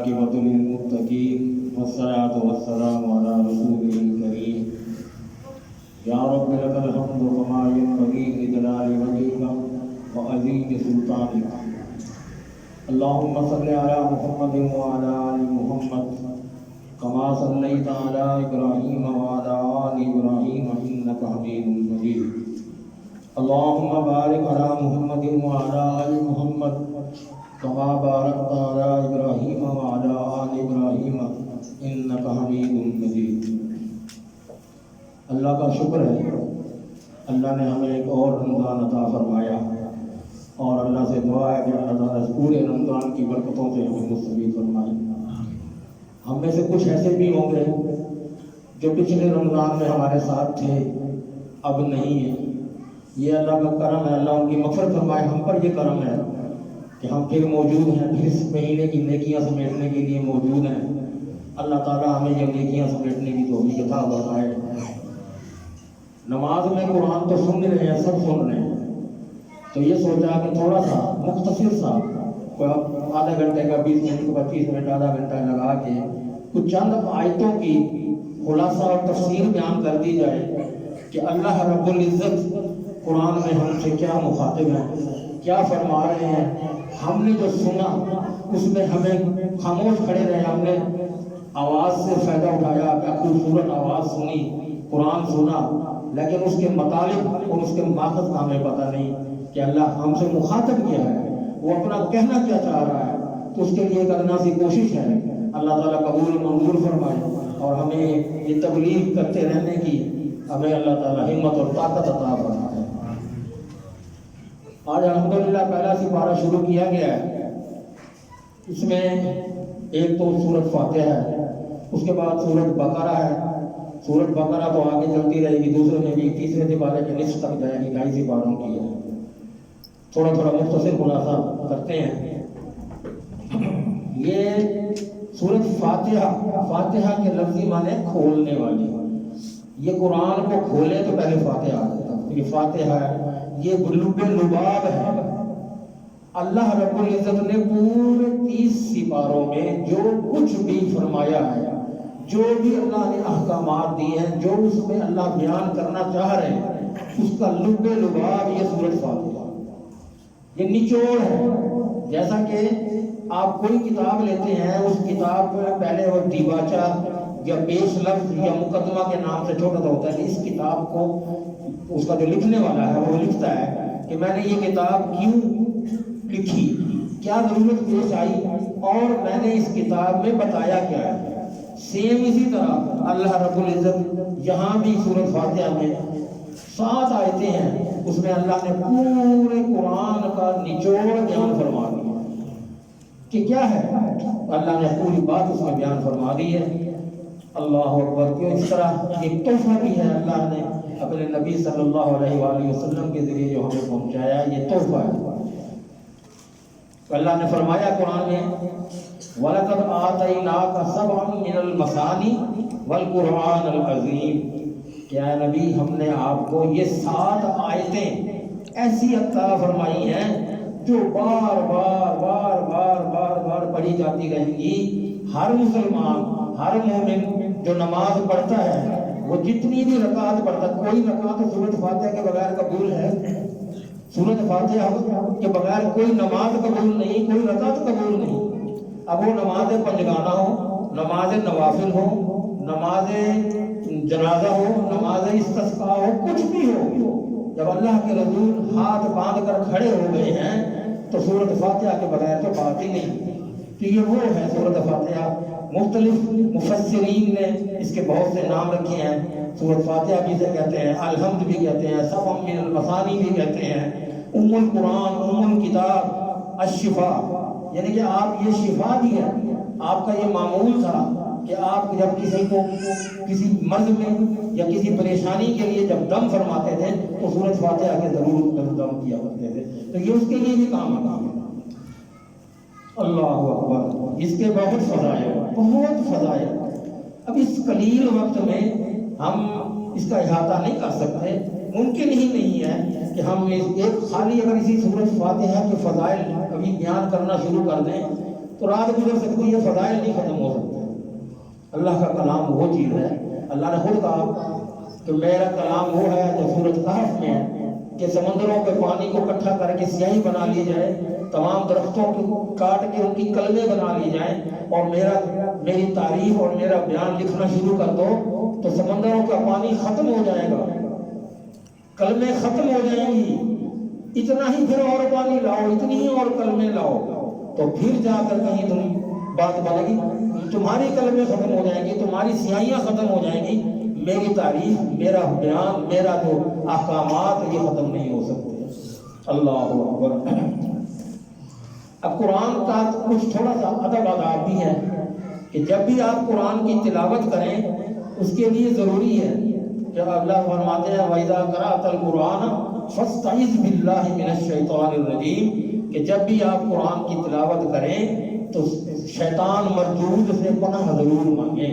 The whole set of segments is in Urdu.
والعاقبۃ للمتقین والصلاۃ والسلام علی رسولہ الکریم یا رب لک الحمد کما ینبغی لجلال وجهک وعظیم سلطانک اللہم صل علی محمد وعلی آل محمد کما صلیت علی ابراہیم وعلی آل ابراہیم انک حمید مجید اللہم بارک علی محمد وعلی آل محمد کما بارکت علی ابراہیم وعلی آل ابراہیم انک حمید مجید۔ اللہ کا شکر ہے، اللہ نے ہمیں ایک اور رمضان عطا فرمایا، اور اللہ سے دعا ہے کہ اللہ تعالیٰ اس پورے رمضان کی برکتوں سے ہمیں مستفید فرمائے۔ ہم میں سے کچھ ایسے بھی ہوں گے جو پچھلے رمضان میں ہمارے ساتھ تھے، اب نہیں ہیں۔ یہ اللہ کا کرم ہے، اللہ ان کی مغفرت فرمائے۔ ہم پر یہ کرم ہے کہ ہم پھر موجود ہیں، پھر اس مہینے کی نیکیاں سمیٹنے کے لیے موجود ہیں۔ اللہ تعالیٰ ہمیں یہ نیکیاں سمیٹنے کی توفیق عطا فرمائے۔ نماز میں قرآن تو سن رہے ہیں، سب سن رہے ہیں، تو یہ سوچا کہ تھوڑا سا مختصر سا آدھا گھنٹے کا 20 منٹ 25 منٹ آدھا گھنٹہ لگا کے کچھ چند آیتوں کی خلاصہ اور تفسیر بیان کر دی جائے کہ اللہ رب العزت قرآن میں ہم سے کیا مخاطب ہیں، کیا فرما رہے ہیں۔ ہم نے جو سنا اس میں ہمیں خاموش کھڑے رہے، ہم نے آواز سے فائدہ اٹھایا، کیا خوبصورت آواز سنی، قرآن سنا، لیکن اس کے مطالب اور اس کے ماخذ کا ہمیں پتہ نہیں کہ اللہ ہم سے مخاطب کیا ہے، وہ اپنا کہنا کیا چاہ رہا ہے۔ تو اس کے لیے کرنا سی کوشش ہے، اللہ تعالیٰ قبول منظور فرمائے، اور ہمیں یہ تبلیغ کرتے رہنے کی ہمیں اللہ تعالیٰ ہمت اور طاقت عطا فرمائے۔ آج الحمدللہ پہلا سپارہ شروع کیا گیا ہے، اس میں ایک تو سورۃ فاتحہ ہے، اس کے بعد سورۃ بقرہ ہے۔ سورۃ بقرہ تو آگے چلتی رہے گی، دوسرے میں بھی تیسرے سپارے کے نصف تک جائے گی، 2.5 سپاروں کی ہے۔ تھوڑا مختصر خلاصہ کرتے ہیں۔ یہ سورۃ فاتحہ کے لفظی معنی کھولنے والی، یہ قرآن کو کھولے تو پہلے فاتحہ آ جاتا ہے۔ یہ فاتحہ ہے، یہ لب لباب ہے۔ اللہ رب العزت نے پورے 30 سپاروں میں جو کچھ بھی فرمایا ہے، جو بھی اللہ نے احکامات دیے ہیں، جو اس میں اللہ بیان کرنا چاہ رہے ہیں، اس کا لب لباب یہ سورۃ فاتحہ، یہ نچوڑ ہے۔ جیسا کہ آپ کوئی کتاب لیتے ہیں، اس کتاب میں پہلے وہ دیباچہ یا پیش لفظ یا مقدمہ کے نام سے چھوٹا سا ہوتا ہے کہ اس کتاب کو اس کا جو لکھنے والا ہے وہ لکھتا ہے کہ میں نے یہ کتاب کیوں لکھی، کیا ضرورت پیش آئی، اور میں نے اس کتاب میں بتایا کیا ہے۔ سیم اسی طرح اللہ رب العزت یہاں بھی سورۃ فاتحہ میں 7 آیتیں ہیں، اس میں اللہ نے پورے قرآن کا نچوڑ بیان فرما دیا کہ کیا ہے، اللہ نے پوری بات اس میں بیان فرما دی ہے۔ اللہ اکبر۔ کہ اس طرح ایک تحفہ بھی ہے، اللہ نے اپنے نبی صلی اللہ علیہ وآلہ وسلم کے ذریعے جو ہمیں پہنچایا، یہ تحفہ ہے۔ اللہ نے فرمایا قرآن میں وَلَقَدْ آتَيْنَاكَ سَبْعًا مِنَ الْمَثَانِي وَالْقُرْآنَ الْعَظِيمِ کہ اے نبی ہم نے آپ کو یہ 7 آیتیں ایسی عطا فرمائی ہیں جو بار بار پڑھی جاتی رہیں گی۔ ہر مسلمان، ہر مومن جو نماز پڑھتا ہے، وہ جتنی بھی رکعت پڑھتا ہے، کوئی رکعت سورۃ فاتحہ کے بغیر قبول ہے؟ سورۃ فاتحہ کے بغیر کوئی نماز قبول نہیں، کوئی رکعت قبول نہیں۔ اب وہ نماز پنجگانہ ہو، نماز نوافل ہو، نماز جنازہ ہو، نماز استسقاء ہو، کچھ بھی ہو، جب اللہ کے رسول ہاتھ باندھ کر کھڑے ہو گئے ہیں تو سورۃ فاتحہ کے بغیر تو بات ہی نہیں۔ تو یہ وہ ہے سورۃ فاتحہ۔ مختلف مفسرین نے اس کے بہت سے نام رکھے ہیں، سورۃ فاتحہ بھی سے کہتے ہیں، الحمد بھی کہتے ہیں، سبع من المثانی بھی کہتے ہیں، ام القرآن، ام الکتاب، الشفا، یعنی کہ آپ یہ شفا بھی ہے۔ آپ کا یہ معمول تھا کہ آپ جب کسی کو کسی مرض میں یا کسی پریشانی کے لیے جب دم فرماتے تھے تو سورۃ فاتحہ کے ضرور دم کیا کرتے تھے، تو یہ اس کے لیے بھی کام آتا ہے۔ اللہ اکبر۔ اس کے بہت فضائل۔ اب اس قلیل وقت میں ہم اس کا احاطہ نہیں کر سکتے، ممکن ہی نہیں ہے کہ ہم ایک خالی اگر اسی سورۃ فاتحہ کے فضائل ابھی بیان کرنا شروع کر دیں تو رات گزر سکتی ہے، فضائل نہیں ختم ہو سکتے۔ اللہ کا کلام وہ چیز ہے، اللہ نے خود کہا کہ میرا کلام وہ ہے جو سورۃ کہف میں ہے کہ سمندروں کے پانی کو اکٹھا کر کے سیاہی بنا لی جائے، تمام درختوں کو کاٹ کے ان کی کلمیں بنا لی جائیں، اور میری تعریف اور میرا بیان لکھنا شروع کر دو تو سمندروں کا پانی ختم ہو جائے گا، کلمیں ختم ہو جائیں گی، اتنا ہی پھر اور پانی لاؤ، اتنی ہی اور کلمیں لاؤ، تو پھر جا کر کہیں تم بات بنے گی، تمہاری کلمیں ختم ہو جائیں گی، تمہاری سیاہیاں ختم ہو جائیں گی، میری تعریف، میرا بیان، میرا جو احکامات یہ ختم نہیں ہو سکتے۔ اللہ اکبر۔ اب قرآن کا کچھ تھوڑا سا ادب آداب بھی ہے کہ جب بھی آپ قرآن کی تلاوت کریں اس کے لیے ضروری ہے کہ اللہ فرماتے ہیں وَإِذَا قَرَأْتَ الْقُرْآنَ فَاسْتَعِذْ بِاللَّهِ مِنَ الشَّيْطَانِ الرَّجِيمِ کہ جب بھی آپ قرآن کی تلاوت کریں تو شیطان مردود سے پناہ ضرور مانگیں،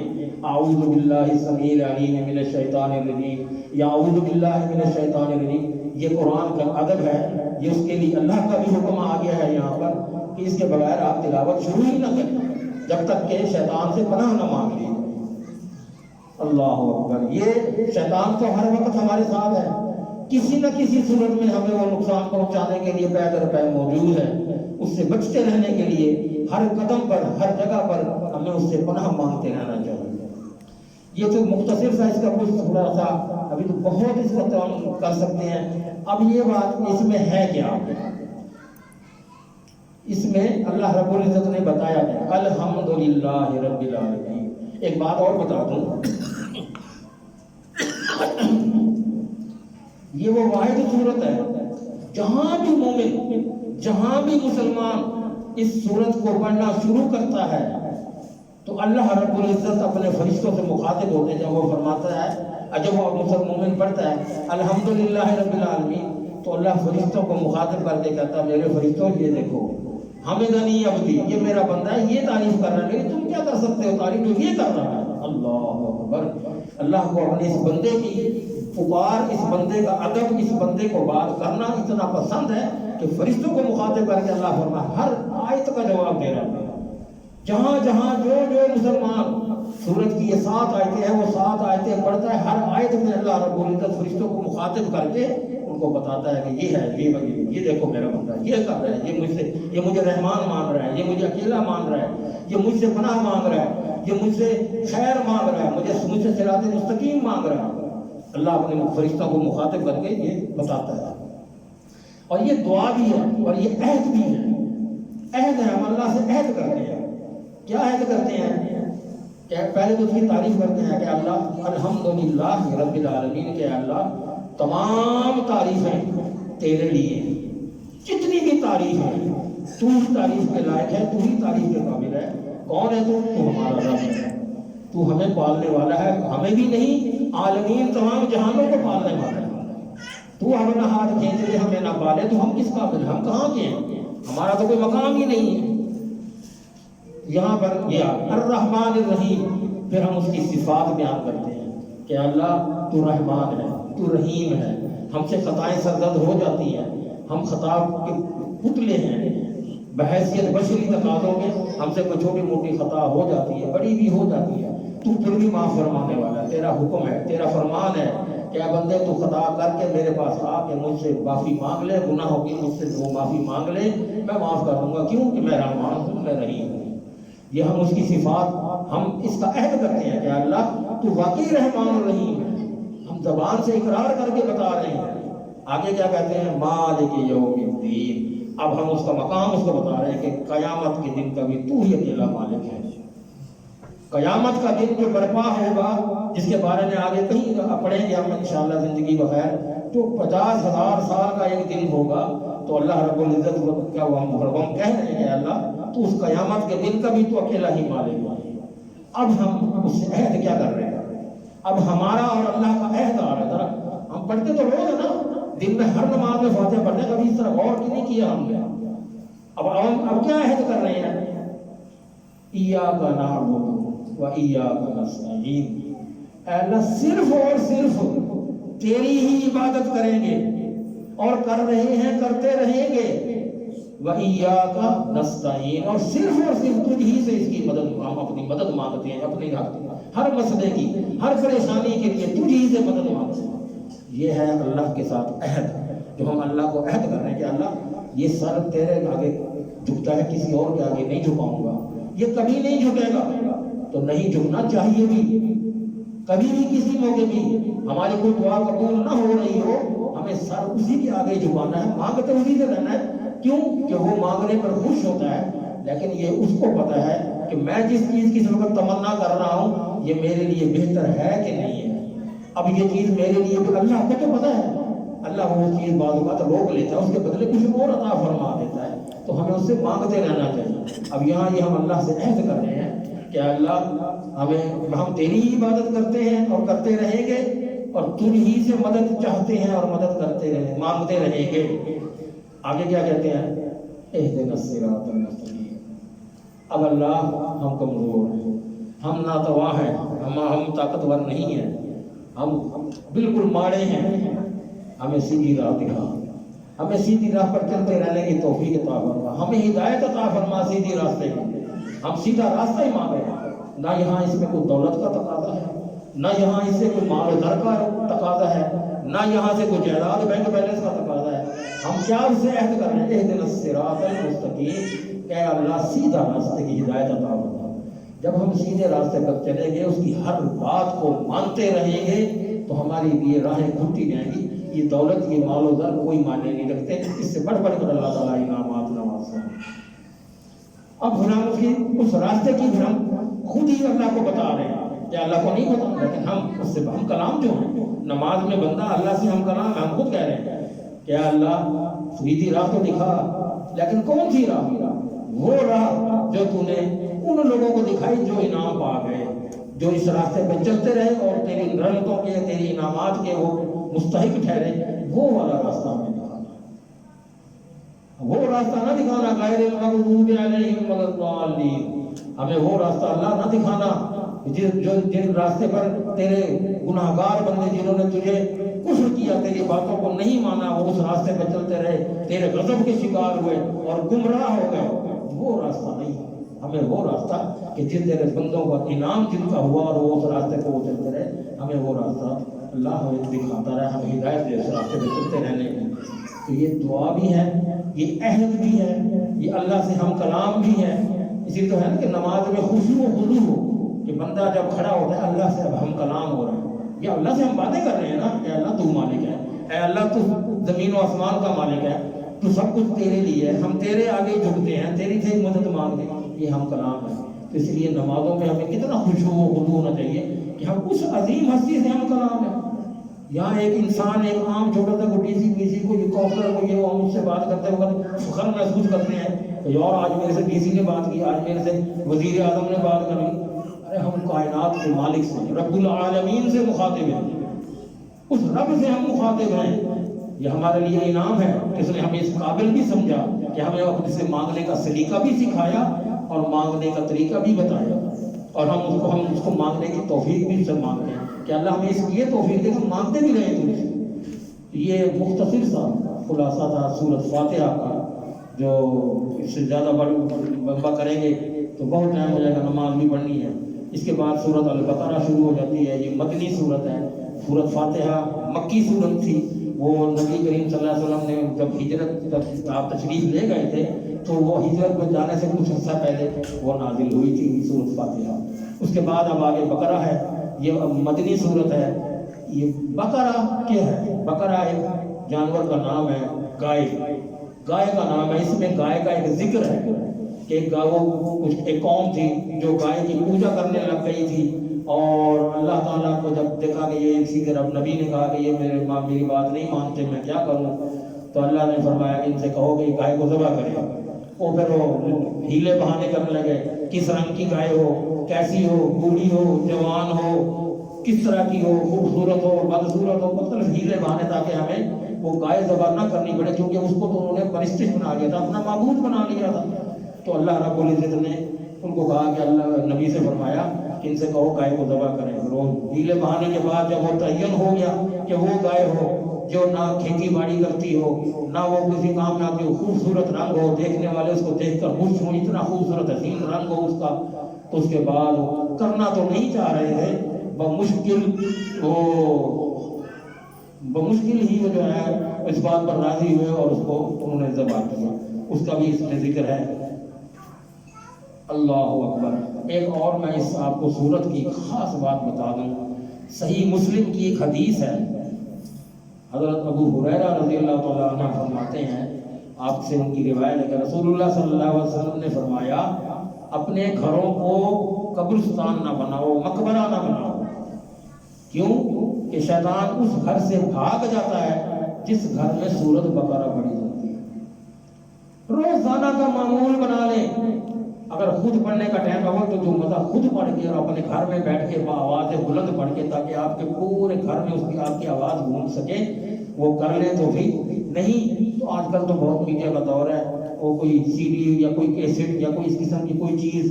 اعوذ باللہ السمیع العلیم من الشیطان الرجیم یا اعوذ باللہ من الشیطان الرجیم۔ یہ قرآن کا ادب ہے، یہ اس کے لیے اللہ کا بھی حکم آ گیا ہے یہاں پر کہ اس کے بغیر آپ تلاوت شروع ہی نہ کریں جب تک کہ شیطان سے پناہ نہ مانگ لیں۔ اللہ اکبر۔ یہ شیطان تو ہر وقت ہمارے ساتھ ہے، کسی نہ کسی صورت میں ہمیں وہ نقصان پہنچانے کے لیے پے در پے موجود ہے، اس سے بچتے رہنے کے لیے ہر قدم پر، ہر جگہ پر ہمیں اس سے پناہ مانگتے رہنا چاہیے۔ یہ تو مختصر سا اس کا کچھ تھوڑا سا، ابھی تو بہت اس کا تعامل کر سکتے ہیں۔ اب یہ بات اس میں ہے کیا؟ اس میں اللہ رب العزت نے بتایا ہے الحمدللہ رب العالمین۔ ایک بات اور بتا دوں، یہ وہ واحد صورت ہے جہاں بھی مومن، جہاں بھی مسلمان اس صورت کو پڑھنا شروع کرتا ہے تو اللہ رب العزت اپنے فرشتوں سے مخاطب ہوتے ہیں۔ جب وہ فرماتا ہے، جب وہ مومن پڑھتا ہے الحمدللہ رب العالمین تو اللہ فرشتوں کو مخاطب کر کے کہتا ہے میرے فرشتوں یہ دیکھو حمدنی عبدی، یہ میرا بندہ ہے، یہ تعریف کر رہا ہے میری، تم کیا کر سکتے ہو تعریف تو یہ کر رہا ہے۔ اللہ اکبر۔ اللہ کو اپنے اس بندے کی پکار، اس بندے کا ادب، اس بندے کو بات کرنا اتنا پسند ہے کہ فرشتوں کو مخاطب کر کے اللہ فرماتا ہے ہر آیت کا جواب دے رہا ہے۔ جہاں جہاں جو مسلمان سورت کی یہ 7 آیتیں ہیں وہ 7 آیتیں پڑھتا ہے، ہر آیت میں اللہ رب العزت فرشتوں کو مخاطب کر کے ان کو بتاتا ہے کہ یہ ہے، یہ دیکھو میرا بندہ یہ کر رہا ہے، یہ مجھ سے، یہ مجھے رحمان مان رہا ہے، یہ مجھے اکیلا مان رہا ہے، یہ مجھ سے پناہ مانگ رہا ہے، یہ مجھ سے خیر مانگ رہا ہے، مجھ سے صراط مستقیم مانگ رہا ہے۔ اللہ اپنے فرشتوں کو مخاطب کر کے یہ بتاتا ہے، اور یہ دعا بھی ہے اور یہ عہد بھی ہے۔ عہد ہے، ہم اللہ سے عہد کرتے ہیں۔ کیا عہد کرتے ہیں؟ کہ پہلے تو اس کی تعریف کرتے ہیں کہ اللہ الحمدللہ رب العالمین، کہ اللہ تمام تعریفیں تیرے لیے، جتنی بھی تعریف ہے تو ہی تعریف کے لائق ہے، تو ہی تعریف کے قابل ہے۔ کون ہے تو ہمارا رب ہے، تو ہمیں پالنے والا ہے، ہمیں بھی نہیں عالمین تمام جہانوں کو پالنے والا ہے۔ تو اپنا ہاتھ کھینچ لے ہمیں نہ پالے تو ہم کس قابل، ہم کہاں کے ہیں، ہمارا تو کوئی مقام ہی نہیں ہے۔ یہاں پر یہ الرحمن الرحیم، پھر ہم اس کی صفات بیان کرتے ہیں کہ اللہ تو رحمان ہے، تو رحیم ہے، ہم سے خطائیں سرزد ہو جاتی ہیں، ہم خطا کے پتلے ہیں، بحیثیت بشری تقاضوں میں ہم سے کوئی چھوٹی موٹی خطا ہو جاتی ہے، بڑی بھی ہو جاتی ہے، تو پھر بھی معاف فرمانے والا ہے، تیرا حکم ہے، تیرا فرمان ہے کہ اے بندے تو خطا کر کے میرے پاس آ کے مجھ سے معافی مانگ لے، گناہوں کی مجھ سے وہ معافی مانگ لے، میں معاف کر دوں گا، کیوں کہ میں رحمان ہوں، میں رحیم ہوں۔ یہ ہم اس کی صفات، ہم اس کا عہد کرتے ہیں کہ اللہ تو واقعی رحمان الرحیم ہے، ہم زبان سے اقرار کر کے بتا رہے ہیں۔ آگے کیا کہتے ہیں؟ مالک یوم الدین، اب ہم اس کا مقام اس کو بتا رہے ہیں کہ قیامت کے دن کا بھی تو ہی اکیلا مالک ہے۔ قیامت کا دن جو برپا ہوگا، جس کے بارے میں آگے کہیں پڑھیں گے ہم انشاءاللہ زندگی بخیر، تو 50,000 سال کا ایک دن ہوگا، تو اللہ رب العزت کیا ہم کہہ رہے ہیں اللہ تو اس قیامت کے دن کا بھی تو اکیلا ہی مالک ہے۔ اب ہم اس سے عہد کیا کر رہے ہیں؟ اب ہمارا اور اللہ کا عہد آ رہا ہے۔ ہم پڑھتے تو روز ہے نا، دن میں ہر نماز میں فاتحہ پڑھتے ہیں، کبھی اس طرح غور کی نہیں کیا ہم نے۔ اب کیا عہد کر رہے ہیں؟ ایاک نعبد و ایاک نستعین، اے اللہ صرف اور صرف تیری ہی عبادت کریں گے اور کر رہے ہیں، کرتے رہیں گے، وَإِيَّاكَ نَسْتَعِينُ، اور صرف تجھ ہی سے اس کی مدد، ہم اپنی مدد مانگتے ہیں، اپنی ہر مسئلے کی، ہر پریشانی کے لیے تجھ ہی سے مدد مانگتے ہیں۔ یہ ہے اللہ کے ساتھ عہد، جو ہم اللہ کو عہد کر رہے ہیں کہ اللہ یہ سر تیرے آگے جھکتا ہے، کسی اور کے آگے نہیں جھکاؤں گا، یہ کبھی نہیں جھکے گا، تو نہیں جھکنا چاہیے بھی، کبھی بھی کسی موقع بھی ہماری کوئی دعا قبول نہ ہو رہی ہو، ہمیں سر اسی کے آگے جھکانا ہے، مانگتے اسی سے رہنا ہے۔ کیوں کہ وہ مانگنے پر خوش ہوتا ہے، لیکن یہ اس کو پتا ہے کہ میں جس چیز کی اس وقت تمنا کر رہا ہوں یہ میرے لیے بہتر ہے کہ نہیں ہے۔ اب یہ چیز میرے لیے اللہ کو تو پتا ہے، اللہ وہ چیز بعض اوقات روک لیتا ہے، اس کے بدلے کچھ اور عطا فرما دیتا ہے، تو ہمیں اس سے مانگتے رہنا چاہیے۔ اب یہاں یہ ہم اللہ سے عہد کر رہے ہیں کہ اللہ ہم تیری ہی عبادت کرتے ہیں اور کرتے رہیں گے، اور تجھ ہی سے مدد چاہتے ہیں اور مدد کرتے رہیں، مانگتے رہیں گے۔ آگے کیا کہتے ہیں؟ اہدنا الصراط المستقیم۔ اب اللہ ہم کمزور ہیں، ہم ناتواں ہیں، ہم طاقتور نہیں ہیں، ہم بالکل ماڑے ہیں، ہمیں سیدھی راہ دکھا، ہمیں سیدھی راہ پر چلتے رہنے کی توفیق عطا فرما، ہمیں ہدایت عطا فرما سیدھی راستے کی۔ ہم سیدھا راستہ ہی مانگ رہے ہیں، نہ یہاں اس میں کوئی دولت کا تقاضا ہے، نہ یہاں اس سے کوئی مال و در کا تقاضا ہے، نہ یہاں سے کوئی جائیداد بینک بیلنس کا تقاضا ہے۔ ہم کیا اس سے عہد کر رہے ہیں؟ اہدنا الصراط المستقیم، اے اللہ سیدھا راستے کی ہدایت عطا فرما۔ جب ہم سیدھے راستے پر چلیں گے، اس کی ہر بات کو مانتے رہیں گے، تو ہماری یہ راہیں کھلتی جائیں گی۔ یہ دولت، یہ مال و زر کوئی معنی نہیں رکھتے، اس سے بڑھ کر اللہ تعالیٰ انعامات نوازتے ہیں۔ اب ہم اس راستے کی ہم خود ہی اللہ کو بتا رہے ہیں، کہ اللہ کو نہیں بتا، لیکن ہم کلام جو ہیں، نماز میں بندہ اللہ سے ہم کلام، ہم خود کہہ رہے ہیں کہ اللہ سیدھی راہ تو دکھا، لیکن کون سی راہ؟ وہ راہ جو تو نے ان لوگوں کو دکھائی جو انعام پا گئے، جو اس راستے پہ چلتے رہے اور تیری رحمتوں کے، تیری انعامات کے وہ مستحق ٹھہرے، وہ والا راستہ ہمیں دکھانا، وہ راستہ نہ دکھانا غیر المغضوب علیہم ولا الضالین۔ ہمیں وہ راستہ اللہ نہ دکھانا جن راستے پر تیرے گناہگار بندے، جنہوں نے تجھے کفر کیا، تیری باتوں کو نہیں مانا، وہ اس راستے پہ چلتے رہے، تیرے غضب کے شکار ہوئے اور گمراہ ہو گئے، وہ راستہ نہیں۔ ہمیں وہ راستہ کہ جن تیرے بندوں کا انعام جن کا ہوا اور وہ اس راستے کو وہ چلتے رہے، ہمیں وہ راستہ اللہ ہمیں دکھاتا رہے، ہمیں ہدایت دے اس راستے پہ چلتے رہنے کی۔ تو یہ دعا بھی ہے، یہ عہد بھی ہے، یہ اللہ سے ہم کلام بھی ہے۔ اسی تو ہے نا کہ نماز میں خشوع و خضوع ہو، کہ بندہ جب کھڑا ہوتا ہے اللہ سے اب ہم کلام ہو رہا ہے، یہ اللہ سے ہم باتیں کر رہے ہیں نا، اے اللہ تو مالک ہے، اے اللہ تو زمین و آسمان کا مالک ہے، تو سب کچھ تیرے لیے ہے، ہم تیرے آگے جھکتے ہیں، تیری سے مدد مانگتے ہیں، یہ ہم کلام ہے۔ تو اس لیے نمازوں میں ہمیں کتنا خشوع و خضوع ہونا چاہیے کہ ہم اس عظیم ہستی سے ہم کلام ہیں۔ یہاں ایک انسان، ایک عام چھوٹا سا ڈی سی کو، یہ کاؤنسلر کو، یہ ہم اس سے بات کرتے وقت فخر محسوس کرتے ہیں کہ یار آج میرے سے ڈی سی نے بات کی، آج میرے سے وزیر اعظم نے بات کر لی۔ ارے ہم کائنات کے مالک سے، رب العالمین سے مخاطب ہیں، اس رب سے ہم مخاطب ہیں۔ یہ ہمارے لیے انعام ہے، اس نے ہمیں اس قابل بھی سمجھا کہ ہمیں اپنے سے مانگنے کا سلیقہ بھی سکھایا اور مانگنے کا طریقہ بھی بتایا، اور ہم اس کو مانگنے کی توفیق بھی سے مانگتے ہیں کہ اللہ ہمیں اس لیے توفیق دے کہ مانگتے بھی رہے تجھ سے۔ یہ مختصر سا خلاصہ تھا سورۃ فاتحہ کا، جو اس سے زیادہ لمبا کریں گے تو بہت ٹائم ہو جائے گا، نماز بھی پڑھنی ہے۔ اس کے بعد سورۃ البقرہ شروع ہو جاتی ہے، یہ مدنی سورت ہے۔ سورۃ فاتحہ مکی سورت تھی، وہ نبی کریم صلی اللہ علیہ وسلم نے جب ہجرت آپ تشریف لے گئے تھے تو وہ ہجرت میں جانے سے کچھ عرصہ پہلے وہ نازل ہوئی تھی سورۃ فاتحہ۔ اس کے بعد اب آگے بقرہ ہے، یہ مدنی سورت ہے۔ یہ بقرہ کیا ہے؟ بقرہ ایک جانور کا نام ہے، گائے کا نام ہے۔ اس میں گائے کا ایک ذکر ہے کہ ایک قوم تھی جو گائے کی پوجا کرنے لگ گئی تھی، اور اللہ تعالیٰ کو جب دیکھا کہ یہ اسی کے رب نبی نے کہا کہ یہ میری بات نہیں مانتے، میں کیا کروں؟ تو اللہ نے فرمایا کہ ان سے کہو کہ گائے کو ذبح کرے۔ وہ پھر وہ ہیلے بہانے کرنے لگے، کس رنگ کی گائے ہو، کیسی ہو، بوڑھی ہو، جوان ہو، کس طرح کی ہو، خوبصورت ہو، بدصورت ہو، مختلف ہیلے بہانے تاکہ ہمیں وہ گائے ذبح نہ کرنی پڑے، کیونکہ اس کو تو انہوں نے پرستش بنا لیا تھا، اپنا معبود بنا لیا تھا۔ تو اللہ رب العزت نے ان کو کہا کہ اللہ نبی سے فرمایا کہ ان سے کہو گائے کو ذبح کریں۔ روز ہیلے بہانے کے بعد جب وہ تعین ہو گیا کہ وہ گائے ہو، جو نہ کھیتی باڑی کرتی ہو, نہ وہ کسی کام میں آتی ہو, خوبصورت رنگ ہو, دیکھنے والے اس کو دیکھ کر خوش ہوں, اتنا خوبصورت حسین رنگ ہو اس کا, تو اس کے بعد کرنا تو نہیں چاہ رہے تھے, بمشکل ہی وہ جو ہے اس بات پر راضی ہوئے اور اس کو انہوں نے ذبح کیا. اس کا بھی اس میں ذکر ہے. اللہ اکبر. ایک اور میں اس آپ کو سورت کی خاص بات بتا دوں. صحیح مسلم کی ایک حدیث ہے, حضرت ابو ہریرہ رضی اللہ تعالیٰ عنہ فرماتے ہیں, آپ سے ان کی روایت ہے کہ رسول اللہ صلی اللہ علیہ وسلم نے فرمایا, اپنے گھروں کو قبرستان نہ بناؤ, مقبرہ نہ بناؤ. کیوں کہ شیطان اس گھر سے بھاگ جاتا ہے جس گھر میں سورۃ بقرہ پڑھی جاتی ہے. روزانہ کا معمول بنا لیں. اگر خود پڑھنے کا ٹائم ہو تو جو مزہ خود پڑھ کے اور اپنے گھر میں بیٹھ کے آواز بلند پڑھ کے, تاکہ آپ کے پورے گھر میں اس کی آپ کی آواز گونج سکے, وہ کر لیں. تو بھی نہیں تو آج کل تو بہت میڈیا کا دور ہے, وہ کوئی سی ڈی یا کوئی کیسٹ یا کوئی اس قسم کی کوئی چیز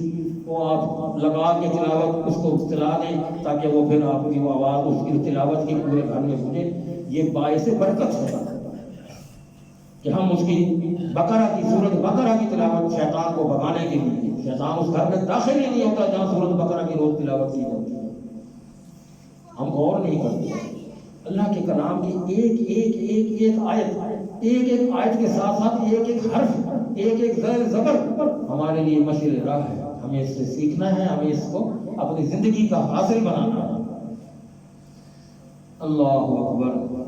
وہ آپ لگا کے تلاوت اس کو چلا دیں, تاکہ وہ پھر آپ کی وہ آواز اس کی تلاوت کی پورے گھر میں گونجے. یہ باعث برکت ہے کہ ہم اس کی بقرہ کی سورۃ بقرہ کی تلاوت شیطان کو بھگانے کے لیے, شیطان اس گھر میں داخل ہی نہیں ہوتا جہاں سورۃ بقرہ کی روز تلاوت کی جاتی ہے. ہم غور نہیں کرتے. اللہ کے کلام کی ایک آیت کے ساتھ ساتھ ایک حرف, ایک زیر زبر ہمارے لیے مشعل راہ ہے. ہمیں اس سے سیکھنا ہے, ہمیں اس کو اپنی زندگی کا حاصل بنانا ہے. اللہ اکبر.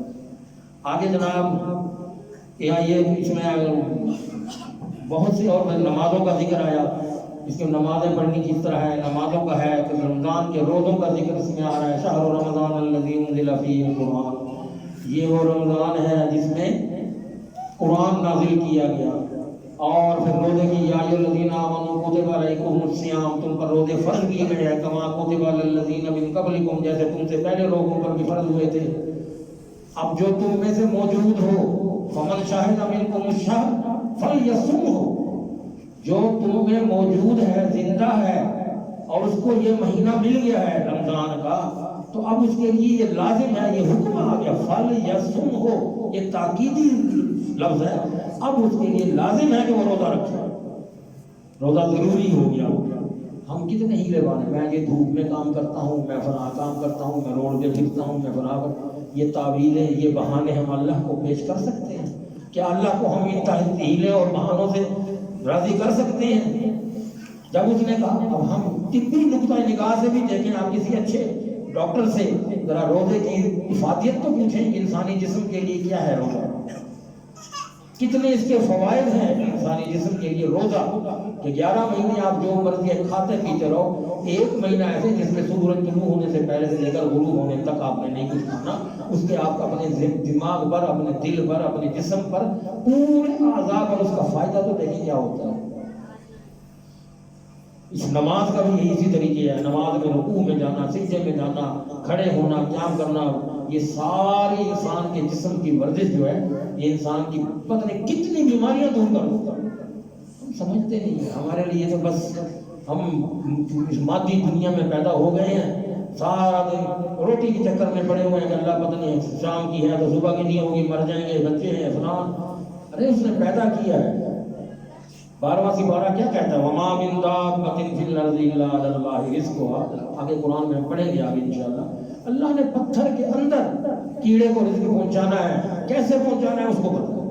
آگے جناب یہ اس میں بہت سی اور نمازوں کا ذکر آیا. اس کے نمازیں پڑھنی کس طرح ہے, نمازوں کا ہے کہ رمضان کے روزوں کا ذکر اس میں آ رہا ہے. شہر رمضان الذی انزل فیہ القرآن, یہ وہ رمضان ہے جس میں قرآن نازل کیا گیا. اور پھر روزے کی یا ایھا الذین آمنوا کتب علیکم الصیام, تم پر روزے فرض کیے گئے ہیں, کما کتب علی الذین من قبلکم, جیسے تم سے پہلے لوگوں پر بھی فرض ہوئے تھے. اب جو تم میں سے موجود ہو, فمن شاہد منکم الشہر فلیصمہ, جو تم میں موجود ہے, زندہ ہے, اور اس کو یہ مہینہ مل گیا ہے رمضان کا, تو اب اس کے لیے یہ لازم ہے, یہ حکم آ گیا. فلیصمہ یہ تاکیدی لفظ ہے. اب اس کے لیے لازم ہے کہ وہ روزہ رکھے, روزہ ضروری ہو گیا. ہم کتنے ہیلے بانے, میں یہ دھوپ میں کام کرتا ہوں, میں فلاں کام کرتا ہوں, میں روڈ پہ پھرتا ہوں, میں فلاں. یہ تعویلیں, یہ بہانے ہم اللہ کو پیش کر سکتے ہیں؟ کیا اللہ کو ہم ان ہیلے اور بہانوں سے راضی کر سکتے ہیں؟ جب اس نے کہا, اب ہم طبی نقطۂ نگاہ سے بھی دیکھیں, آپ کسی اچھے ڈاکٹر سے ذرا روزے کی افادیت تو پوچھیں, انسانی جسم کے لیے کیا ہے روزہ, کتنے اس کے فوائد ہیں انسانی جسم کے لیے. روزہ کہ 11 مہینے آپ جو مرضی کھاتے پیتے رہو, ایک مہینہ ایسے جس میں سورج طلوع ہونے سے پہلے سے لے کر غروب ہونے تک آپ نے نہیں کچھ کھانا. اس کے آپ اپنے دماغ پر, اپنے دل پر, اپنے جسم پر, پورے اعضاء پر اس کا فائدہ تو دیکھیں کیا ہوتا ہے. اس نماز کا بھی یہی اسی طریقے ہے. نماز میں رکوع میں جانا, سجدے میں جانا, کھڑے ہونا, قیام کرنا, یہ ساری انسان کے جسم کی ورزش جو ہے, یہ انسان کی پتہ نہیں کتنی بیماریاں دور کر دیتا ہے. ہم سمجھتے نہیں ہیں. ہمارے لیے تو بس ہم اس مادی دنیا میں پیدا ہو گئے ہیں, سارا دن روٹی کے چکر میں پڑے ہوئے ہیں کہ اللہ پتہ نہیں شام کی ہے تو صبح کی نہیں ہوگی, مر جائیں گے, بچے ہیں فلان. ارے اس نے پیدا کیا ہے. 12واں سپارہ کیا کہتا ہے, وما من دابۃ فی الارض الا علی اللہ رزقها. آگے قرآن میں ہم پڑھیں گے آگے انشاءاللہ. اللہ نے پتھر کے اندر کیڑے کو رزق پہنچانا ہے, کیسے پہنچانا ہے اس کو پتہ ہے.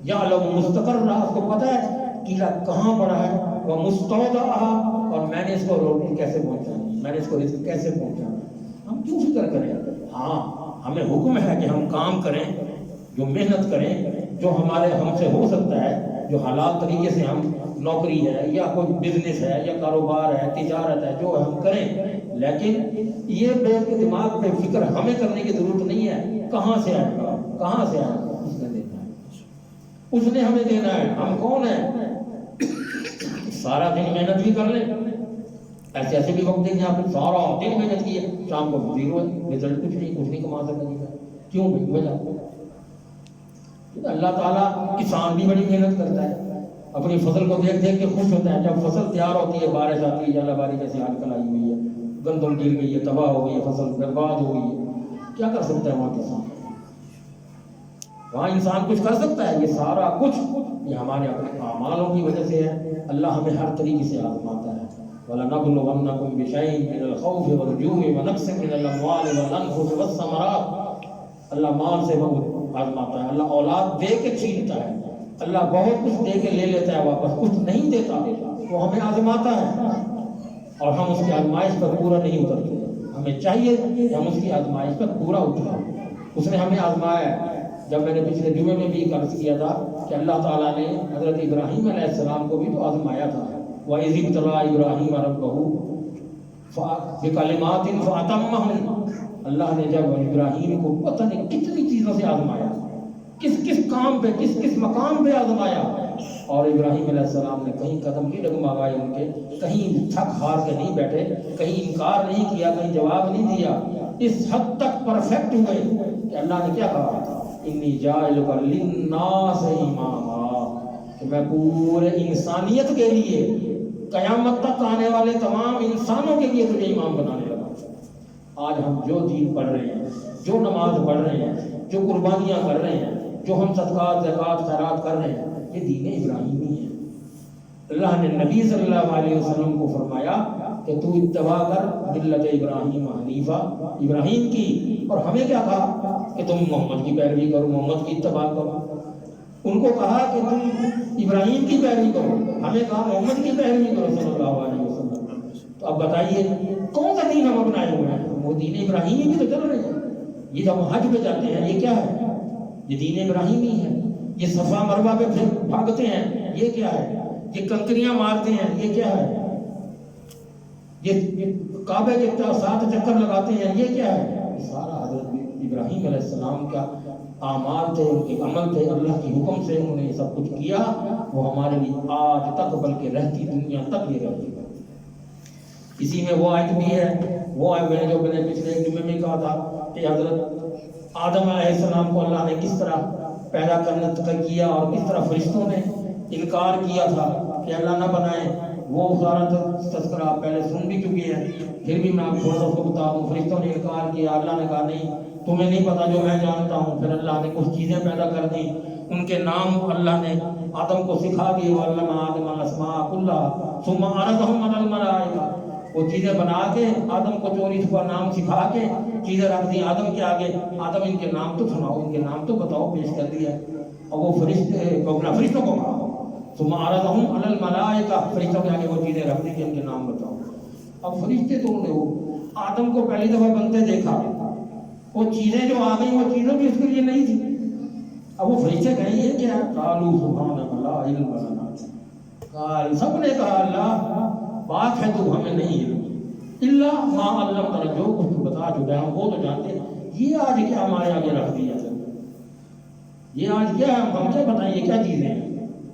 یعلم مستقرھا, اس کو پتہ ہے کیڑا کہاں پڑا ہے, وہ مستودعھا, اور میں نے اس کو روٹی کیسے پہنچانی, میں نے اس کو رزق کیسے پہنچانا. ہم کیوں فکر کریں؟ ہاں ہمیں حکم ہے کہ ہم کام کریں, جو محنت کریں, جو ہمارے ہم سے ہو سکتا ہے, جو حلال طریقے سے ہم نوکری ہے یا کوئی بزنس ہے یا کاروبار ہے, تجارت ہے, جو ہم کریں. لیکن یہ بیٹھ کے دماغ پہ فکر ہمیں کرنے کی ضرورت نہیں ہے. کہاں سے آئے گا, کہاں سے آئے گا, اس نے دینا ہے, اس نے ہمیں دینا ہے. ہم کون ہیں؟ سارا دن محنت بھی کر لیں, ایسے ایسے بھی وقت دیکھیں آپ سارا دن محنت کی ہے, شام کو زیرو ہے, رزلٹ کچھ نہیں کما سکتے. کیوں بھائی وجہ؟ اللہ تعالیٰ کسان بھی بڑی محنت کرتا ہے, اپنی فصل کو دیکھ دیکھ کے خوش ہوتا ہے. جب فصل تیار ہوتی ہے, بارش آتی ہے, جالہ باری جیسے آج کل آئی ہوئی ہے, گندم گر گئی ہے, تباہ ہو گئی ہے, فصل برباد ہو گئی ہے, کیا کر سکتا ہے وہاں کسان؟ وہاں انسان کچھ کر سکتا ہے؟ یہ سارا کچھ یہ ہمارے اپنے اعمالوں کی وجہ سے ہے۔ اللہ ہمیں ہر طریقے سے آزماتا ہے۔ وَلَنَبْلُوَنَّكُمْ بِشَيْءٍ مِّنَ الْخَوْفِ وَالْجُوعِ وَنَقْصٍ مِّنَ الْأَمْوَالِ وَالْأَنفُسِ وَالثَّمَرَاتِ۔ اللہ مال سے آزماتا ہے، اللہ اولاد دے کے چھینتا ہے، اللہ بہت کچھ دے کے لے لیتا ہے واپس، کچھ نہیں دیتا، وہ ہمیں آزماتا ہے اور ہم اس کی آزمائش پر پورا نہیں اترتے۔ ہمیں چاہیے کہ ہم اس کی آزمائش پر پورا اتریں۔ اس نے ہمیں آزمایا ہے۔ جب میں نے پچھلے جمعے میں بھی عرض کیا تھا کہ اللہ تعالیٰ نے حضرت ابراہیم علیہ السلام کو بھی تو آزمایا تھا۔ وَإِذِ ابْتَلَىٰ إِبْرَاهِيمَ رَبَّهُ بِكَلِمَاتٍ فَأَتَمَّهُنَّ۔ اللہ نے جب ابراہیم کو پتہ نہیں کتنی چیزوں سے آزمایا، کس کام پہ، کس مقام پہ آزمایا، اور ابراہیم علیہ السلام نے کہیں قدم نہیں ڈگمگائے ان کے، کہیں تھک ہار کے نہیں بیٹھے، کہیں انکار نہیں کیا، کہیں جواب نہیں دیا، اس حد تک پرفیکٹ ہوئے کہ اللہ نے کیا کہا؟ انی جاعلک للناس اماما، کہ میں پورے انسانیت کے لیے، قیامت تک آنے والے تمام انسانوں کے لیے تجھے امام بنانے لگا۔ آج ہم جو دین پڑھ رہے ہیں، جو نماز پڑھ رہے ہیں، جو قربانیاں کر رہے ہیں، جو ہم صدقات زکوٰۃ خیرات کر رہے ہیں، یہ دین ابراہیمی ہے۔ اللہ نے نبی صلی اللہ علیہ وسلم کو فرمایا کہ تو اتباع کر ملت ابراہیم حنیفہ، ابراہیم کی، اور ہمیں کیا کہا کہ تم محمد کی پیروی کرو، محمد کی اتباع کرو۔ ان کو کہا کہ تم ابراہیم کی پیروی کرو، ہمیں کہا محمد کی پیروی کرو صلی اللہ علیہ وسلم۔ تو اب بتائیے کون سا دین ہم اپنائے ہوئے ہیں؟ وہ دین ابراہیمی بھی تو چل رہے ہیں۔ یہ جب حج پہ جاتے ہیں، یہ کیا ہے؟ یہ دین ابراہیمی ہے۔ یہ صفا مروہ پہ پھر بھاگتے ہیں، یہ کیا ہے؟ یہ کنکریاں مارتے ہیں، یہ کیا ہے؟ یہ کعبے کے 7 چکر لگاتے ہیں، یہ کیا ہے؟ یہ سارا حضرت ابراہیم علیہ السلام کا اعمال تھے، ان کے عمل تھے، اللہ کے حکم سے انہوں نے یہ سب کچھ کیا۔ وہ ہمارے لیے آج تک، بلکہ رہتی دنیا تک یہ رہتی ہے۔ اسی میں وہ آیت بھی ہے، وہ میں نے پچھلے جمعے میں کہا تھا کہ حضرت آدم علیہ السلام کو اللہ نے کس طرح پیدا کرنا کیا، اور کس طرح فرشتوں نے انکار کیا تھا کہ اللہ نہ بنائے۔ وہ سارا تذکرہ آپ پہلے سن بھی چکے ہیں، پھر بھی میں آپ تھوڑا سا اس کو بتا دوں۔ فرشتوں نے انکار کیا، اللہ نے کہا نہیں تمہیں نہیں پتا جو میں جانتا ہوں۔ پھر اللہ نے کچھ چیزیں پیدا کر دی، ان کے نام اللہ نے آدم کو سکھا دیے، وَعَلَّمَ آدَمَ الْأَسْمَاءَ كُلَّهَا ثُمَّ عَرَضَهُمْ عَلَى الْمَلَائِكَةِ۔ وہ چیزیں بنا کے آدم کو چوری چھپا نام سکھا کے چیزیں رکھ دی آدم کے آگے۔ آدم ان کے نام تو سناؤ، ان کے نام تو بتاؤ، پیش کر دیا۔ اور وہ فرشتوں کو کہا ثم عرضهم علی الملائکہ، فرشتوں کے آگے وہ چیزیں رکھ دی کہ ان کے نام بتاؤ۔ اب فرشتے تو انہوں نے وہ آدم کو پہلی دفعہ بنتے دیکھا، وہ چیزیں جو آ گئی وہ چیزیں بھی اس کے لیے نہیں تھی۔ اب وہ فرشتے کہیں یہ کیا ہے؟ قالوا سبحانک لا علم لنا، سب نے کہا اللہ پاک ہے تو، ہمیں نہیں علم، الا ما علمتنا، جو کچھ تو بتا چکا ہے ہم وہ تو جانتے ہیں۔ یہ آج کیا ہمارے آگے رکھ دیا ہے؟ یہ آج کیا ہے؟ ہم کیا بتائیں یہ کیا چیزیں ہیں؟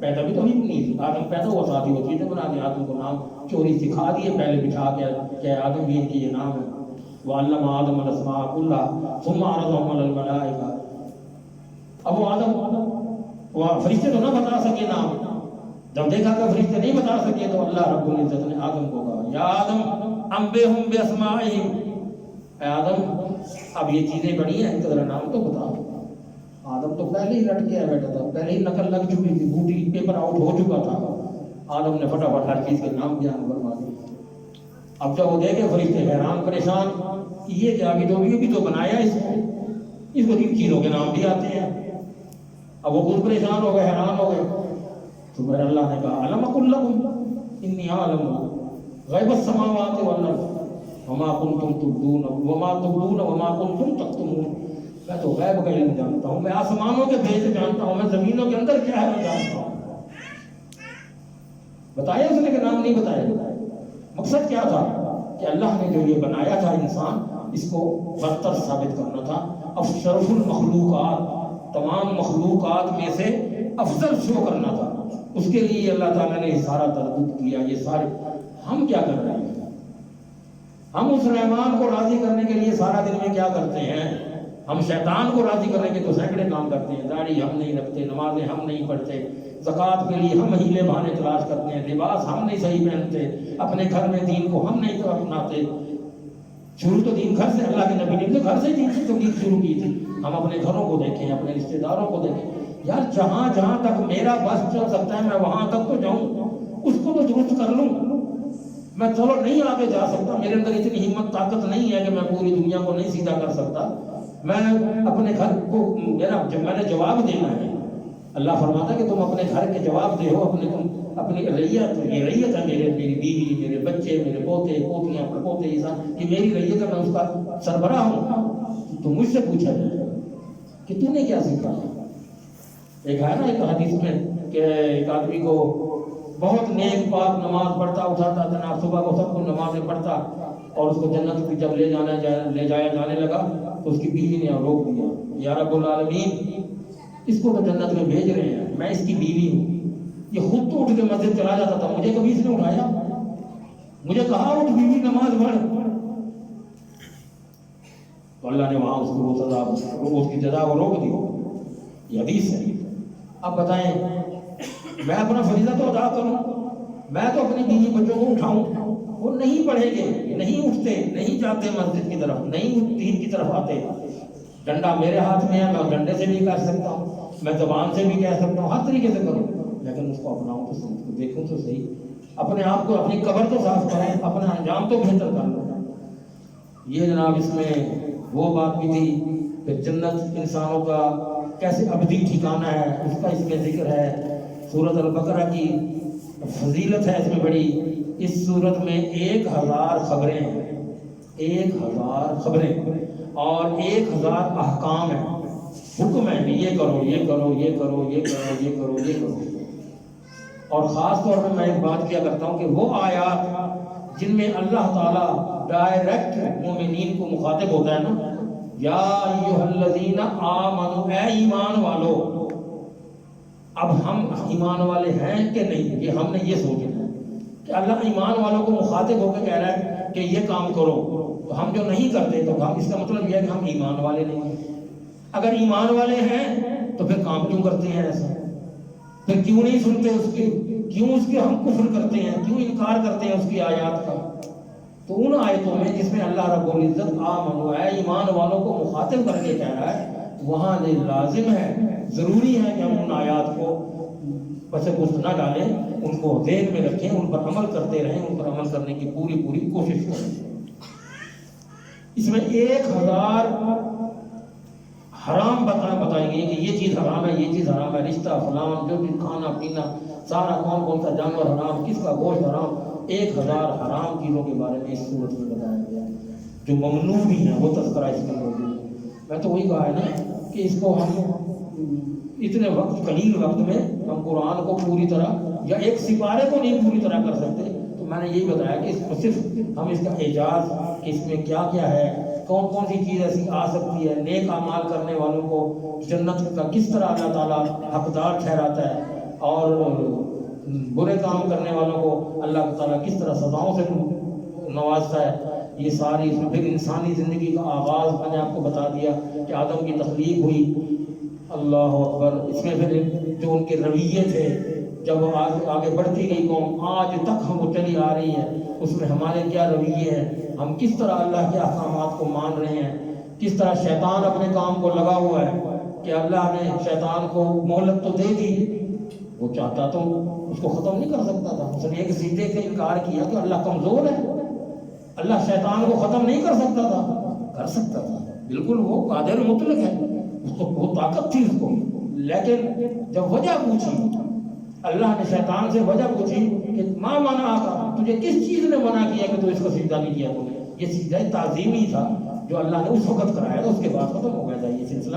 پیدا بھی تو نہیں تھی، آدم پیدا ہوا ساتھ ہی وہ چیزیں بنا دی، آدم کو نام چوری سکھا دیے پہلے بٹھا کے کہ آدم بھی ان کی یہ نام ہے۔ وَعَلَّمَ آدَمَ الْأَسْمَاءَ كُلَّهَا ثُمَّ عَرَضَهُمْ عَلَى الْمَلَائِكَةِ۔ اب وہ آدم، وہ فرشتے تو نہ بتا سکے نام، جب دیکھا کہ فرشتے نہیں بتا سکے تو اللہ رب العزت نے آدم کو کہا یا آدم انبئہم بِأَسْمَائِهِمْ، اے آدم اب یہ چیزیں بڑی ہیں، ان کا ذرا نام تو بتا۔ آدم تو پہلے ہی رٹ گیا بیٹھا تھا، پہلے ہی نقل لگ چکی تھی، بوٹی پیپر آؤٹ ہو چکا تھا۔ آدم نے فٹافٹ ہر چیز کے نام بیان فرما دیے۔ اب جب وہ دیکھے فرشتے حیران پریشان، یہ کیا بھی تو بنایا اس کو جن چیزوں کے نام بھی آتے ہیں۔ اب وہ خود پریشان ہو گئے، حیران ہو گئے۔ تو پھر اللہ نے کہا الم اقل لکم انی اعلم غیب السماوات والارض وما کنتم تبدون وما کنتم تکتمون، میں تو غیب کا علم جانتا ہوں، میں آسمانوں کے بھید جانتا ہوں، میں زمینوں کے اندر کیا ہے میں جانتا ہوں۔ بتایا اس نے کہ نام نہیں بتایا۔ مقصد کیا تھا کہ اللہ نے جو یہ بنایا تھا انسان، اس کو برتر ثابت کرنا تھا، اشرف المخلوقات، تمام مخلوقات میں سے افضل شو کرنا تھا۔ اس کے لیے اللہ تعالیٰ نے یہ سارا تردد کیا۔ یہ سارے ہم کیا کر رہے ہیں؟ ہم اس رحمان کو راضی کرنے کے لیے سارا دن میں کیا کرتے ہیں؟ ہم شیطان کو راضی کرنے کے تو سینکڑے کام کرتے ہیں۔ داڑھی ہم نہیں رکھتے، نمازیں ہم نہیں پڑھتے، زکوٰۃ کے لیے ہم ہیلے بہانے تلاش کرتے ہیں، لباس ہم نہیں صحیح پہنتے، اپنے گھر میں دین کو ہم نہیں تو اپناتے۔ شروع تو دین گھر سے، اللہ کے نبی نے تو گھر سے دین کی تبلیغ شروع کی تھی۔ ہم اپنے گھروں کو دیکھیں، اپنے رشتہ داروں کو دیکھیں، یار جہاں جہاں تک میرا بس چل سکتا ہے میں وہاں تک تو جاؤں، اس کو تو درست کر لوں. میں چلو نہیں آگے جا سکتا، میرے اندر اتنی ہمت طاقت نہیں ہے کہ میں پوری دنیا کو نہیں سیدھا کر سکتا، میں اپنے گھر کو میں نے جواب دینا ہے. اللہ فرماتا ہے کہ تم اپنے گھر کے جواب دے ہو، اپنی ریت، یہ ریت ہے میری بیوی، میرے بچے، میرے پوتے پوتیاں پڑپوتے، یہ میری ریت ہے، میں اس کا سربراہ ہوں. تو مجھ سے پوچھا جائے کہ تو نے کیا سیکھا. ایک ہے نا ایک حدیث میں کہ ایک آدمی کو بہت نیک پاک نماز پڑھتا اٹھاتا جناب صبح کو سب کو نمازیں پڑھتا، اور اس کو جنت کی جب لے جایا جانے لگا تو اس کی بیوی نے روک دیا، یا رب العالمین اس کو تو جنت میں بھیج رہے ہیں، میں اس کی بیوی ہوں، یہ خود تو اٹھ کے مسجد چلا جاتا تھا، مجھے کبھی اس نے اٹھایا، مجھے کہا اٹھ بیوی نماز پڑھ. تو اللہ نے وہاں اس کو وہ سزا، اس کی جزا کو روک دی. یہ حدیث ہے. اب بتائیں میں اپنا فریضہ تو ادا کروں، میں تو اپنی بیوی بچوں کو اٹھاؤں، وہ نہیں پڑھیں گے، نہیں اٹھتے، نہیں جاتے مسجد کی طرف، نہیں دین کی طرف آتے. ڈنڈا میرے ہاتھ میں ہے، میں ڈنڈے سے بھی کہہ سکتا ہوں، میں زبان سے بھی کہہ سکتا ہوں، ہر طریقے سے کروں، لیکن اس کو اپناؤں تو صحیح، دیکھوں تو صحیح، اپنے آپ کو، اپنی قبر تو صاف کریں، اپنا انجام تو بہتر کر لو. یہ جناب اس میں وہ بات بھی تھی کہ جنت انسانوں کا کیسے ابدی ٹھکانہ ہے، اس کا اس میں ذکر ہے. سورۃ البقرہ کی فضیلت ہے اس میں بڑی. اس سورت میں 1000 خبریں ہیں، 1000 خبریں اور 1000 احکام ہیں، حکم ہے کہ یہ کرو، یہ کرو، یہ کرو، یہ کرو، یہ کرو، یہ کرو. اور خاص طور پہ میں ایک بات کیا کرتا ہوں کہ وہ آیات جن میں اللہ تعالیٰ ڈائریکٹ مومنین کو مخاطب ہوتا ہے نا، یا ایھا الذین آمنوا، اے ایمان والو. اب ہم ایمان والے ہیں کہ نہیں، یہ ہم نے یہ سوچنا ہے کہ اللہ ایمان والوں کو مخاطب ہو کے کہہ رہا ہے کہ یہ کام کرو، تو ہم جو نہیں کرتے تو ہم، اس کا مطلب یہ ہے کہ ہم ایمان والے نہیں ہیں. اگر ایمان والے ہیں تو پھر کام کیوں کرتے ہیں ایسا، پھر کیوں نہیں سنتے اس کی، کیوں اس کے ہم کفر کرتے ہیں، کیوں انکار کرتے ہیں اس کی آیات کا. تو ان آیتوں میں جس میں اللہ رب العزت آمنو، اے ایمان والوں کو مخاطب کر کے کہہ رہا ہے، وہاں لازم ہے، ضروری ہے کہ ہم ان آیات کو پس پشت نہ ڈالیں، ان کو ذہن میں رکھیں، ان پر عمل کرتے رہیں، ان پر عمل کرنے کی پوری کوشش کریں. اس میں 1000 حرام بتائیں گے کہ یہ چیز حرام ہے، یہ چیز حرام ہے، رشتہ فلان، جو بھی کھانا پینا سارا، کون سا جانور حرام، کس کا گوشت حرام، 1000 حرام چیزوں کے بارے میں اس صورت میں بتایا گیا ہے، جو ممنوع بھی ہیں وہ تذکرہ اس میں موجود ہے. میں تو وہی کہا ہے نا کہ اس کو ہم اتنے قلیل وقت میں ہم قرآن کو پوری طرح، یا ایک سپارے کو نہیں پوری طرح کر سکتے. تو میں نے یہی بتایا کہ اس کو صرف ہم اس کا اعجاز کہ اس میں کیا کیا ہے، کون کون سی چیز ایسی آ سکتی ہے، نیک اعمال کرنے والوں کو جنت کا کس طرح اللہ تعالیٰ حقدار ٹھہراتا ہے، اور برے کام کرنے والوں کو اللہ تعالیٰ کس طرح سزاؤں سے نوازتا ہے. یہ ساری اس میں پھر انسانی زندگی کا آغاز میں نے آپ کو بتا دیا کہ آدم کی تخلیق ہوئی. اللہ اکبر. اس میں پھر جو ان کے رویے تھے، جب آگے بڑھتی گئی قوم، آج تک ہم وہ چلی آ رہی ہے، اس میں ہمارے کیا رویے ہیں، ہم کس طرح اللہ کے احکامات کو مان رہے ہیں، کس طرح شیطان اپنے کام کو لگا ہوا ہے کہ اللہ نے شیطان کو مہلت تو دے دی، وہ چاہتا تو اس کو ختم نہیں کر سکتا تھا. اس نے ایک سیدھے سے انکار کیا کہ اللہ کمزور ہے، اللہ شیطان کو ختم نہیں کر سکتا تھا. کر سکتا تھا، بالکل، وہ قادر مطلق ہے، اس کو وہ طاقت تھی اس کو. لیکن جب وجہ پوچھی، اللہ نے شیطان سے وجہ پوچھی کہ ماں منع کا، تجھے کس چیز نے منع کیا کہ تو اس کو سجدہ نہیں کیا؟ تو یہ سجدہ تعظیمی تھا جو اللہ نے اس وقت کرایا تھا، اس کے بعد ختم ہو گیا تھا یہ سلسلہ.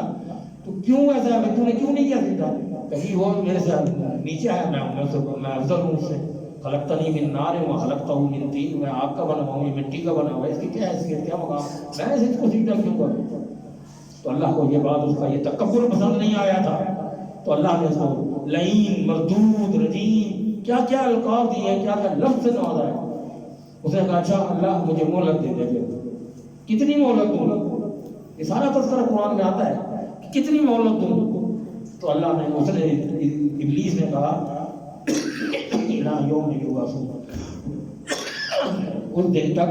تو کیوں ایسا ہے، تو نے کیوں نہیں کیا سجدہ؟ کہیں وہ میرے سے نیچے ہے، میں افضل ہوں اس سے. خلقتنی من نار و خلقتہ من طین، میں آگ کا بنا ہوں، یہ مٹی کا بنا ہوا ہے، اس کی کیا حیثیت، کیا مقام، میں اس کو سجدہ کیوں کروں؟ تو اللہ کو یہ بات، اس کا یہ تکبر پسند نہیں آیا تھا. تو اللہ نے اس کو لعین، مردود، رجیم، کیا کیا القاب دیے، کیا کیا لفظ سے نوازا ہے. اس نے کہا اچھا اللہ مجھے مہلت دے دے. کتنی مہلت دوں؟ یہ سارا تذکرہ قرآن میں آتا ہے کہ کتنی مہلت دوں. تو اللہ نے، اس نے، ابلیس نے کہا یوم یبعثون، اس دن تک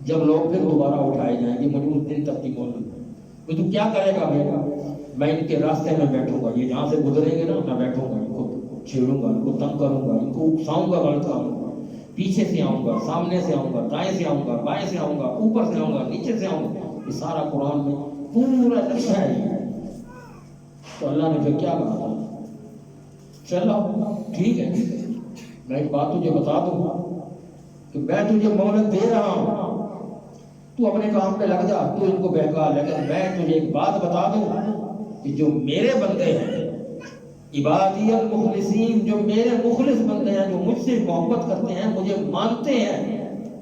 جب لوگ پھر دوبارہ اٹھائے جائیں گے، مجھے اس دن تک کی مہلت. کہ تو کیا کرے گا میں ان کے راستے میں بیٹھوں گا، یہ جہاں سے گزریں گے نا میں بیٹھوں گا، ان کو چھیڑوں گا، ان کو تنگ کروں گا، ان کو اکساؤں گا، غلط آؤں گا، پیچھے سے آؤں گا، سامنے سے آؤں گا، دائیں سے آؤں گا، بائیں سے آؤں گا، اوپر سے آؤں گا، نیچے سے آؤں گا، یہ سارا قرآن میں پورا نقشہ ہے۔ تو اللہ نے پھر کیا کہا؟ چلو ٹھیک ہے، میں ایک بات تجھے بتا دوں کہ میں تجھے مہلت دے رہا ہوں، تو اپنے کام پہ لگ جا، تو ان کو بہکا، لیکن میں تجھے ایک بات بتا دوں کہ جو میرے بندے ہیں، عبادی المخلصین، جو میرے مخلص بندے ہیں، جو مجھ سے محبت کرتے ہیں، مجھے مانتے ہیں،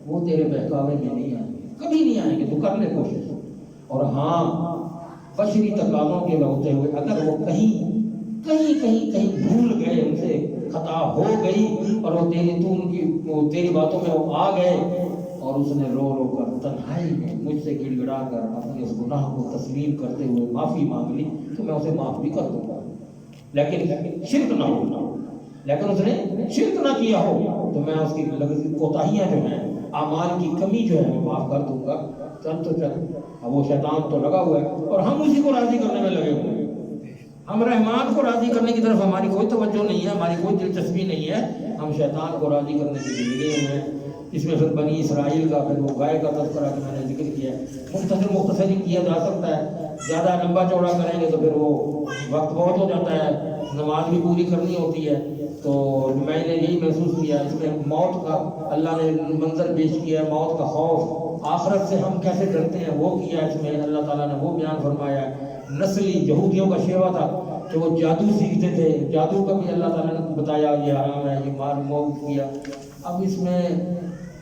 وہ تیرے بہکاوے میں نہیں آئیں گے، کبھی نہیں آئیں گے، تو کر لے کوشش۔ اور ہاں، بشری تقاضوں کے ہوتے ہوئے اگر وہ کہیں بھول گئے، ان سے خطا ہو گئی اور وہ تیری باتوں میں وہ آ گئے اور اس نے رو کر تنہائی میں مجھ سے گڑ گڑا کر اپنے اس گناہ کو تسلیم کرتے ہوئے معافی مانگ لی، تو میں اسے معاف بھی کر دوں گا، لیکن شرک نہ ہو، لیکن اس نے شرک نہ کیا ہو تو میں اس کی کوتاہیاں جو ہیں، اعمال کی کمی جو ہے، میں معاف کر دوں گا۔ چل تو چل، اب وہ شیطان تو لگا ہوا ہے اور ہم اسی کو راضی کرنے میں لگے ہوئے ہیں۔ ہم رحمان کو راضی کرنے کی طرف ہماری کوئی توجہ نہیں ہے، ہماری کوئی دلچسپی نہیں ہے، ہم شیطان کو راضی کرنے کے لیے لگے ہوئے ہیں۔ اس میں پھر بنی اسرائیل کا، پھر وہ گائے کا تذکرہ کہ میں نے ذکر کیا ہے، مختصر ہی کیا جا سکتا ہے، زیادہ لمبا چوڑا کریں گے تو پھر وہ وقت بہت ہو جاتا ہے، نماز بھی پوری کرنی ہوتی ہے۔ تو میں نے یہی محسوس کیا، اس میں موت کا اللہ نے منظر پیش کیا، موت کا خوف، آخرت سے ہم کیسے ڈرتے ہیں وہ کیا، اس میں اللہ تعالیٰ نے وہ بیان فرمایا ہے۔ نسلی یہودیوں کا شیوا تھا کہ وہ جادو سیکھتے تھے، جادو کا بھی اللہ تعالیٰ نے بتایا یہ حرام ہے، یہ مال موت کیا۔ اب اس میں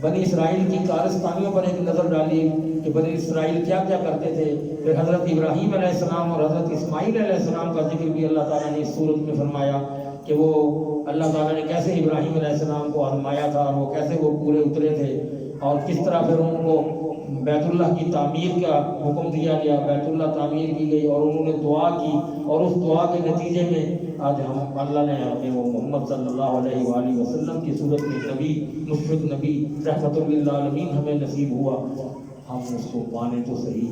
بنی اسرائیل کی کارستانیوں پر ایک نظر ڈالی کہ بنی اسرائیل کیا کیا کرتے تھے۔ پھر حضرت ابراہیم علیہ السلام اور حضرت اسماعیل علیہ السلام کا ذکر بھی اللہ تعالیٰ نے اس صورت میں فرمایا کہ وہ اللہ تعالیٰ نے کیسے ابراہیم علیہ السلام کو آزمایا تھا اور وہ کیسے وہ پورے اترے تھے، اور کس طرح پھر ان کو بیت اللہ کی تعمیر کا حکم دیا گیا، بیت اللہ تعمیر کی گئی اور انہوں نے دعا کی، اور اس دعا کے نتیجے میں آج ہم اللہ نے ہمیں وہ محمد صلی اللہ علیہ وآلہ وسلم کی صورت میں نبی، مشفق نبی، رحمت للعالمین ہمیں نصیب ہوا۔ ہم اس کو مانیں تو صحیح،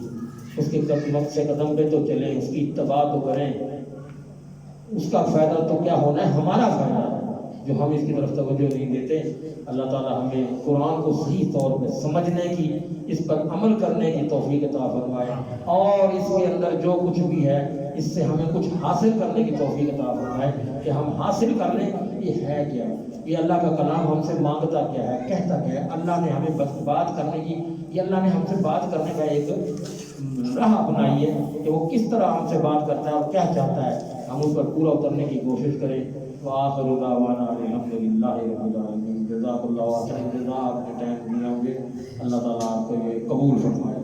اس کے قدم سے قدم پہ تو چلیں، اس کی اتباع تو کریں، اس کا فائدہ تو کیا ہونا ہے، ہمارا فائدہ ہے، جو ہم اس کی طرف توجہ نہیں دیتے۔ اللہ تعالیٰ ہمیں قرآن کو صحیح طور پہ سمجھنے کی، اس پر عمل کرنے کی توفیق عطا فرمائے، اور اس کے اندر جو کچھ بھی ہے اس سے ہمیں کچھ حاصل کرنے کی توفیق عطا فرمائے کہ ہم حاصل کر لیں یہ ہے کیا، یہ اللہ کا کلام ہم سے مانگتا کیا ہے، کہتا کیا ہے، اللہ نے ہمیں بات کرنے کی، یہ اللہ نے ہم سے بات کرنے کا ایک راہ اپنائی ہے کہ وہ کس طرح ہم سے بات کرتا ہے اور کیا چاہتا ہے، ہم اس پر پورا اترنے کی کوشش کریں۔ وآخر دعوانا الحمدللہ رب العالمین۔ جزاک اللہ خیر، جزاک آپ نے ٹائم دیا، اللہ تعالیٰ آپ کو یہ قبول فرمائے۔